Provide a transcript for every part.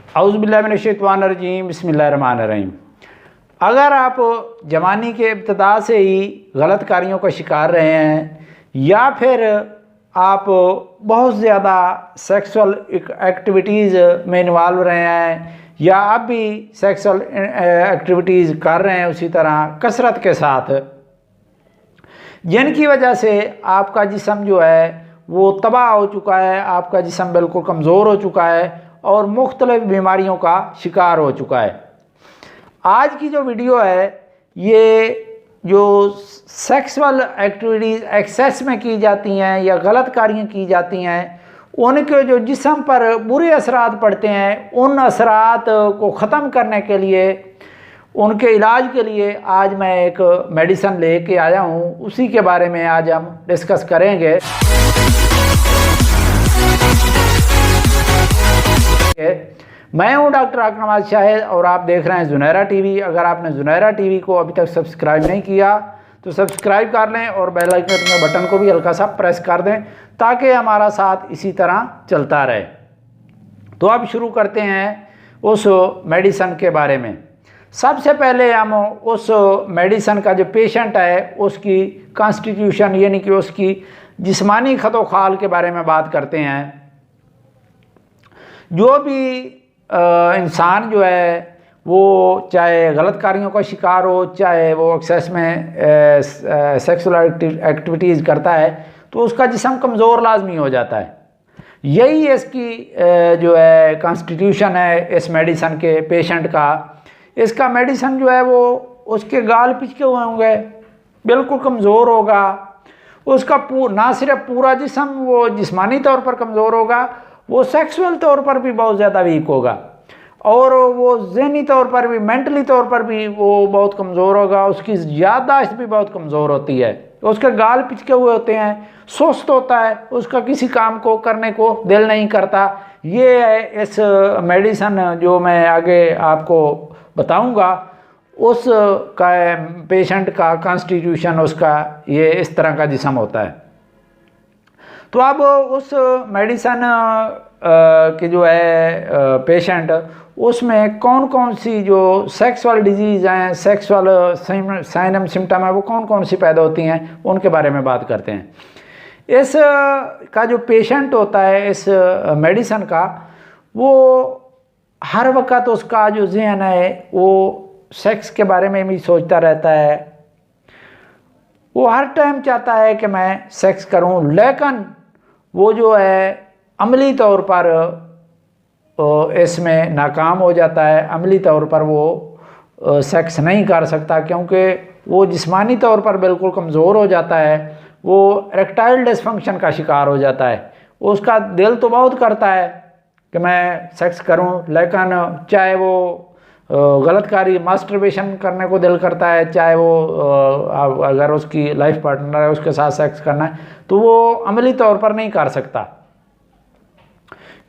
औज़ुबिल्लाहिमिनश्शैतानिर्रजीम बिस्मिल्लाहिर्रहमानिर्रहीम। अगर आप जवानी के इब्तिदा से ही गलत कार्यों का शिकार रहे हैं या फिर आप बहुत ज़्यादा सेक्सुअल एक्टिविटीज़ में इन्वॉल्व रहे हैं या आप भी सेक्सुअल एक्टिविटीज़ कर रहे हैं उसी तरह कसरत के साथ, जिनकी वजह से आपका जिस्म जो है वो तबाह हो चुका है, आपका जिस्म बिल्कुल कमज़ोर हो चुका है और मुख्तलिफ़ बीमारियों का शिकार हो चुका है। आज की जो वीडियो है ये जो सेक्सुअल एक्टिविटीज़ एक्सेस में की जाती हैं या गलत कार्य की जाती हैं, उनके जो जिस्म पर बुरे असरात पड़ते हैं, उन असरात को ख़त्म करने के लिए, उनके इलाज के लिए आज मैं एक मेडिसिन लेके आया हूँ। उसी के बारे में आज हम डिस्कस करेंगे। मैं हूं डॉक्टर आकिब नवाज शाहिद और आप देख रहे हैं ज़ुनैरा टीवी। अगर आपने ज़ुनैरा टीवी को अभी तक सब्सक्राइब नहीं किया तो सब्सक्राइब कर लें और बेल आइकन के बटन को भी हल्का सा प्रेस कर दें ताकि हमारा साथ इसी तरह चलता रहे। तो अब शुरू करते हैं उस मेडिसिन के बारे में। सबसे पहले हम उस मेडिसिन का जो पेशेंट है उसकी कॉन्स्टिट्यूशन यानी कि उसकी जिस्मानी खतो-खाल के बारे में बात करते हैं। जो भी इंसान जो है वो चाहे गलत कार्यों का शिकार हो, चाहे वो एक्सेस में सेक्सुअल एक्टिविटीज़ करता है, तो उसका जिस्म कमज़ोर लाजमी हो जाता है। यही इसकी जो है कॉन्स्टिट्यूशन है इस मेडिसिन के पेशेंट का। इसका मेडिसिन जो है वो उसके गाल पिचके हुए होंगे, बिल्कुल कमज़ोर होगा, उसका ना सिर्फ पूरा जिस्म वो जिस्मानी तौर पर कमज़ोर होगा, वो सेक्सुअल तौर पर भी बहुत ज़्यादा वीक होगा और वो ज़हनी तौर पर भी, मेंटली तौर पर भी वो बहुत कमज़ोर होगा। उसकी याददाश्त भी बहुत कमज़ोर होती है, उसके गाल पिचके हुए होते हैं, सुस्त होता है, उसका किसी काम को करने को दिल नहीं करता। ये है इस मेडिसिन जो मैं आगे आपको बताऊंगा, उस का पेशेंट का कॉन्स्टिट्यूशन उसका ये इस तरह का जिस्म होता है। तो अब उस मेडिसिन के जो है पेशेंट, उसमें कौन कौन सी जो सेक्सुअल डिजीज़ हैं, सेक्सुअल साइन एंड सिम्टम है, वो कौन कौन सी पैदा होती हैं, उनके बारे में बात करते हैं। इस का जो पेशेंट होता है इस मेडिसिन का, वो हर वक्त उसका जो ज़हन है वो सेक्स के बारे में भी सोचता रहता है। वो हर टाइम चाहता है कि मैं सेक्स करूं, लेकिन वो जो है अमली तौर पर इसमें नाकाम हो जाता है। अमली तौर पर वो सेक्स नहीं कर सकता क्योंकि वो जिस्मानी तौर पर बिल्कुल कमज़ोर हो जाता है। वो इरेक्टाइल डिसफंक्शन का शिकार हो जाता है। उसका दिल तो बहुत करता है कि मैं सेक्स करूं, लेकिन चाहे वो गलत कार्य मास्टरबेशन करने को दिल करता है, चाहे वो अगर उसकी लाइफ पार्टनर है उसके साथ सेक्स करना है, तो वो अमली तौर पर नहीं कर सकता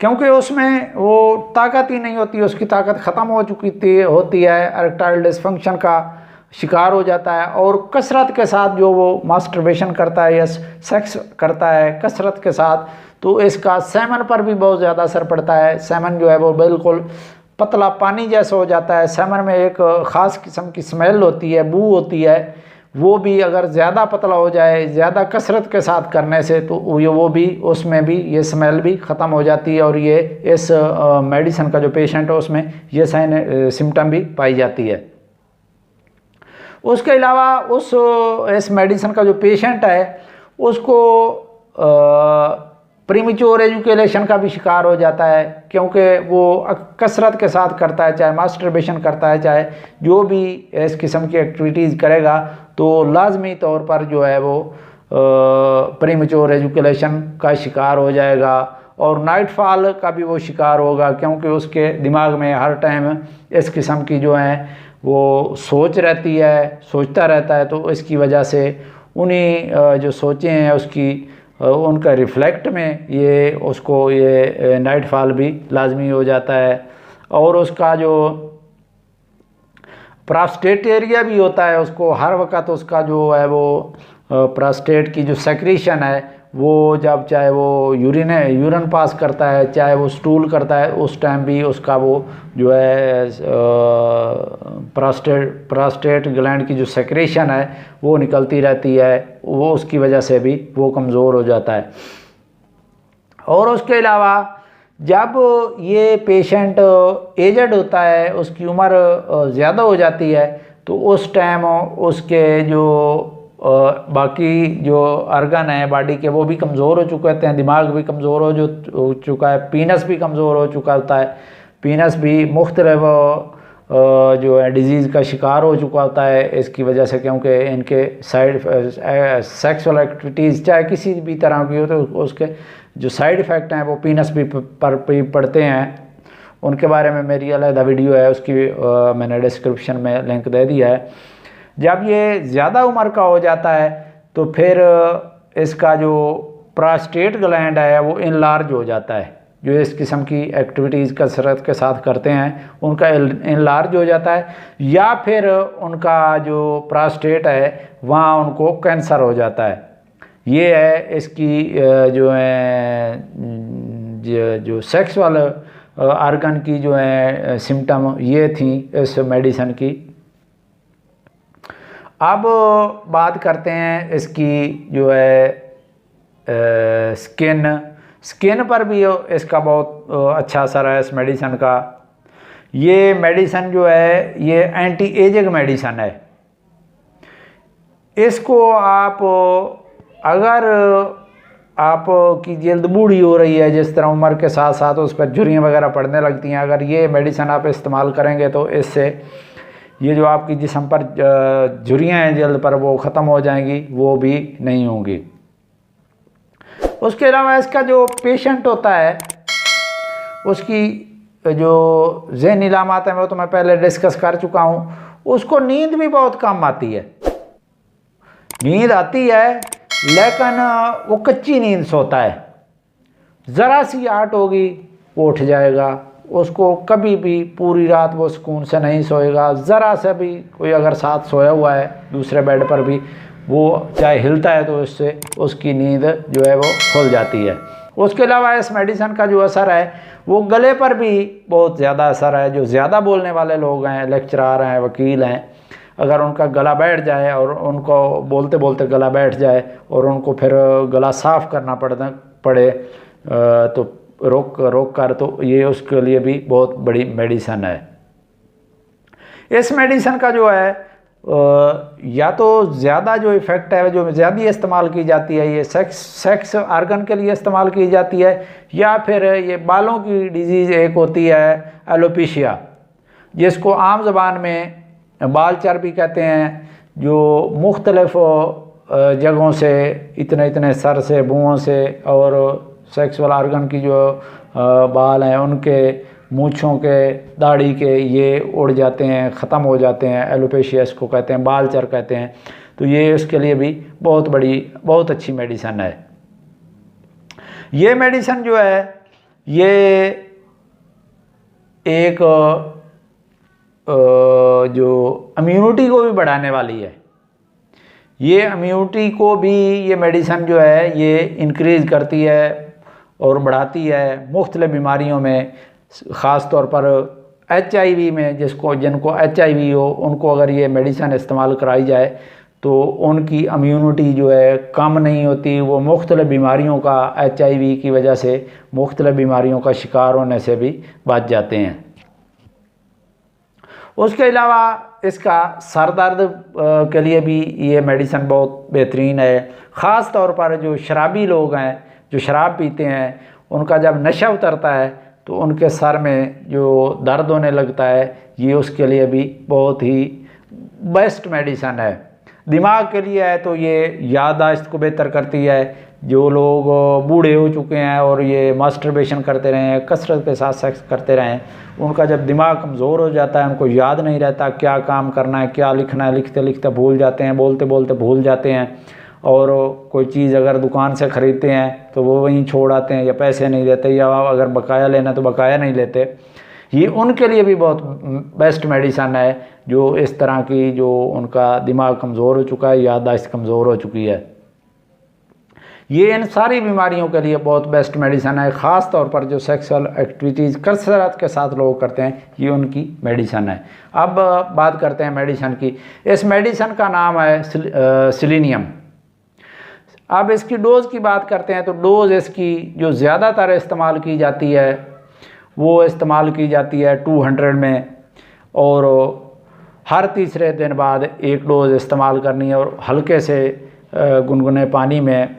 क्योंकि उसमें वो ताकत ही नहीं होती, उसकी ताकत ख़त्म हो चुकी होती है। इरेक्टाइल डिसफंक्शन का शिकार हो जाता है और कसरत के साथ जो वो मास्टरबेशन करता है या सेक्स करता है कसरत के साथ, तो इसका सेमन पर भी बहुत ज़्यादा असर पड़ता है। सेमन जो है वो बिल्कुल पतला पानी जैसा हो जाता है। सेमन में एक ख़ास किस्म की स्मेल होती है, बू होती है। वो भी अगर ज़्यादा पतला हो जाए ज़्यादा कसरत के साथ करने से, तो वो भी उसमें भी ये स्मेल भी ख़त्म हो जाती है और ये इस मेडिसिन का जो पेशेंट है उसमें ये साइन सिम्टम भी पाई जाती है। उसके अलावा इस मेडिसिन का जो पेशेंट है उसको प्रीमेच्योर एजुकेशन का भी शिकार हो जाता है क्योंकि वो कसरत के साथ करता है, चाहे मास्टरबेशन करता है, चाहे जो भी इस किस्म की एक्टिविटीज़ करेगा, तो लाजमी तौर पर जो है वो प्रीमेच्योर एजुकेशन का शिकार हो जाएगा और नाइट फॉल का भी वो शिकार होगा क्योंकि उसके दिमाग में हर टाइम इस किस्म की जो है वो सोच रहती है, सोचता रहता है। तो इसकी वजह से उन्हीं जो सोचें हैं उसकी उनका रिफ्लेक्ट में ये उसको ये नाइट फॉल भी लाजमी हो जाता है। और उसका जो प्रोस्टेट एरिया भी होता है, उसको हर वक्त उसका जो है वो प्रोस्टेट की जो सेक्रीशन है वो जब चाहे वो यूरिन पास करता है, चाहे वो स्टूल करता है, उस टाइम भी उसका वो जो है प्रोस्टेट ग्लैंड की जो सेक्रेशन है वो निकलती रहती है, वो उसकी वजह से भी वो कमज़ोर हो जाता है। और उसके अलावा जब ये पेशेंट एजड होता है, उसकी उम्र ज़्यादा हो जाती है, तो उस टाइम उसके जो बाकी जो अर्गन हैं बॉडी के वो भी कमज़ोर हो चुके होते हैं, दिमाग भी कमज़ोर हो चुका है, पीनस भी कमज़ोर हो चुका होता है, पीनस भी मुख्तलिफ जो है डिज़ीज़ का शिकार हो चुका होता है इसकी वजह से, क्योंकि इनके सेक्सुअल एक्टिविटीज़ चाहे किसी भी तरह की हो तो उसके जो साइड इफ़ेक्ट हैं वो पीनस भी पर पड़ते हैं। उनके बारे में मेरी अलग वीडियो है, उसकी मैंने डिस्क्रिप्शन में लिंक दे दिया है। जब ये ज़्यादा उम्र का हो जाता है तो फिर इसका जो प्रोस्टेट ग्लैंड है वो इनलार्ज हो जाता है, जो इस किस्म की एक्टिविटीज़ कसरत के साथ करते हैं उनका इनलार्ज हो जाता है, या फिर उनका जो प्रोस्टेट है वहाँ उनको कैंसर हो जाता है। ये है इसकी जो है जो सेक्सुअल आर्गन की जो है सिम्टम ये थी इस मेडिसिन की। अब बात करते हैं इसकी जो है स्किन पर भी इसका बहुत अच्छा असर है इस मेडिसिन का। ये मेडिसिन जो है ये एंटी एजिंग मेडिसिन है। इसको आप अगर आपकी जल्द बूढ़ी हो रही है, जिस तरह उम्र के साथ साथ उस पर झुर्रियाँ वगैरह पड़ने लगती हैं, अगर ये मेडिसिन आप इस्तेमाल करेंगे तो इससे ये जो आपकी जिस्म पर झुर्रियाँ हैं जल्द पर वो ख़त्म हो जाएंगी, वो भी नहीं होंगी। उसके अलावा इसका जो पेशेंट होता है उसकी जो ज़हनी इलामात हैं वो तो मैं पहले डिस्कस कर चुका हूँ। उसको नींद भी बहुत कम आती है, नींद आती है लेकिन वो कच्ची नींद सोता है, ज़रा सी आहट होगी वो उठ जाएगा, उसको कभी भी पूरी रात वो सुकून से नहीं सोएगा। ज़रा से भी कोई अगर साथ सोया हुआ है दूसरे बेड पर भी, वो चाहे हिलता है तो उससे उसकी नींद जो है वो खुल जाती है। उसके अलावा इस मेडिसिन का जो असर है वो गले पर भी बहुत ज़्यादा असर है। जो ज़्यादा बोलने वाले लोग हैं, लेक्चरार हैं, वकील हैं, अगर उनका गला बैठ जाए और उनको बोलते बोलते गला बैठ जाए और उनको फिर गला साफ़ करना पड़े तो रोक कर, तो ये उसके लिए भी बहुत बड़ी मेडिसिन है। इस मेडिसिन का जो है या तो ज़्यादा जो इफ़ेक्ट है जो ज़्यादा इस्तेमाल की जाती है ये सेक्स आर्गन के लिए इस्तेमाल की जाती है, या फिर ये बालों की डिजीज़ एक होती है एलोपेशिया, जिसको आम ज़बान में बाल चर्बी कहते हैं, जो मुख्तलिफ जगहों से इतने सर से, मुँहों से और सेक्सुअल आर्गन की जो बाल हैं उनके, मूँछों के, दाढ़ी के, ये उड़ जाते हैं, ख़त्म हो जाते हैं। एलोपेशिया इसको कहते हैं, बाल चर कहते हैं। तो ये उसके लिए भी बहुत अच्छी मेडिसिन है। ये मेडिसिन जो है ये एक जो इम्यूनिटी को भी बढ़ाने वाली है। ये इम्यूनिटी को भी ये मेडिसिन जो है ये इंक्रीज़ करती है और बढ़ाती है। मुख्तलिफ़ बीमारियों में, ख़ास तौर पर HIV में जिनको HIV हो उनको अगर ये मेडिसिन इस्तेमाल कराई जाए तो उनकी इम्यूनिटी जो है कम नहीं होती, वो मुख्तलिफ़ बीमारियों का HIV की वजह से मुख्तलिफ़ बीमारियों का शिकार होने से भी बच जाते हैं। उसके अलावा इसका सर दर्द के लिए भी ये मेडिसिन बहुत बेहतरीन है। ख़ास तौर पर जो शराबी लोग हैं, जो शराब पीते हैं, उनका जब नशा उतरता है तो उनके सर में जो दर्द होने लगता है, ये उसके लिए भी बहुत ही बेस्ट मेडिसिन है। दिमाग के लिए है तो ये याददाश्त को बेहतर करती है। जो लोग बूढ़े हो चुके हैं और ये मास्टरबेशन करते रहे हैं, कसरत के साथ सेक्स करते रहे हैं, उनका जब दिमाग कमज़ोर हो जाता है, उनको याद नहीं रहता क्या काम करना है, क्या लिखना है, लिखते लिखते भूल जाते हैं, बोलते बोलते भूल जाते हैं, और कोई चीज़ अगर दुकान से ख़रीदते हैं तो वो वहीं छोड़ आते हैं, या पैसे नहीं देते, या अगर बकाया लेना तो बकाया नहीं लेते। ये उनके लिए भी बहुत बेस्ट मेडिसिन है, जो इस तरह की जो उनका दिमाग कमज़ोर हो चुका है, याददाश्त कमज़ोर हो चुकी है। ये इन सारी बीमारियों के लिए बहुत बेस्ट मेडिसिन है। ख़ास तौर पर जो सेक्सुअल एक्टिविटीज़ कसरत के साथ लोग करते हैं, ये उनकी मेडिसिन है। अब बात करते हैं मेडिसिन की। इस मेडिसिन का नाम है सेलेनियम। अब इसकी डोज़ की बात करते हैं तो डोज़ इसकी जो ज़्यादातर इस्तेमाल की जाती है वो इस्तेमाल की जाती है 200 में, और हर तीसरे दिन बाद एक डोज़ इस्तेमाल करनी है। और हल्के से गुनगुने पानी में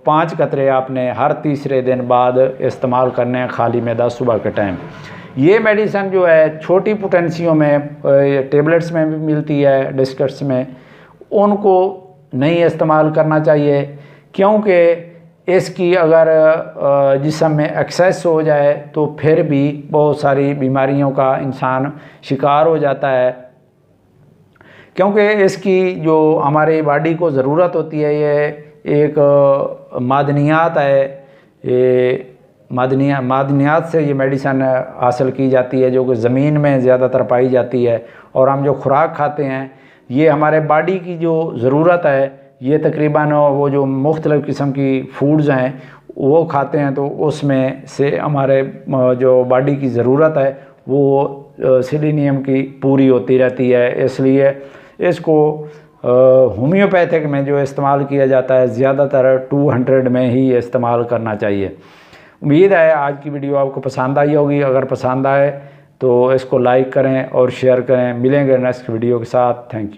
5 कतरे आपने हर तीसरे दिन बाद इस्तेमाल करने हैं, खाली मैदा सुबह के टाइम। ये मेडिसिन जो है छोटी पोटेंसियों में टेबलेट्स में भी मिलती है, डिस्कट्स में, उनको नहीं इस्तेमाल करना चाहिए, क्योंकि इसकी अगर जिस्म में एक्सेस हो जाए तो फिर भी बहुत सारी बीमारियों का इंसान शिकार हो जाता है। क्योंकि इसकी जो हमारी बॉडी को ज़रूरत होती है, ये एक मादनियात है, ये मादनियात से ये मेडिसिन हासिल की जाती है, जो कि ज़मीन में ज़्यादातर पाई जाती है। और हम जो खुराक खाते हैं, ये हमारे बॉडी की जो ज़रूरत है, ये तकरीबन वो जो मुख्तलिफ़ किस्म की फूड्स हैं वो खाते हैं, तो उसमें से हमारे जो बॉडी की ज़रूरत है वो सेलेनियम की पूरी होती रहती है। इसलिए इसको होम्योपैथिक में जो इस्तेमाल किया जाता है, ज़्यादातर 200 में ही इस्तेमाल करना चाहिए। उम्मीद है आज की वीडियो आपको पसंद आई होगी। अगर पसंद आए तो इसको लाइक करें और शेयर करें। मिलेंगे नेक्स्ट वीडियो के साथ। Thank you.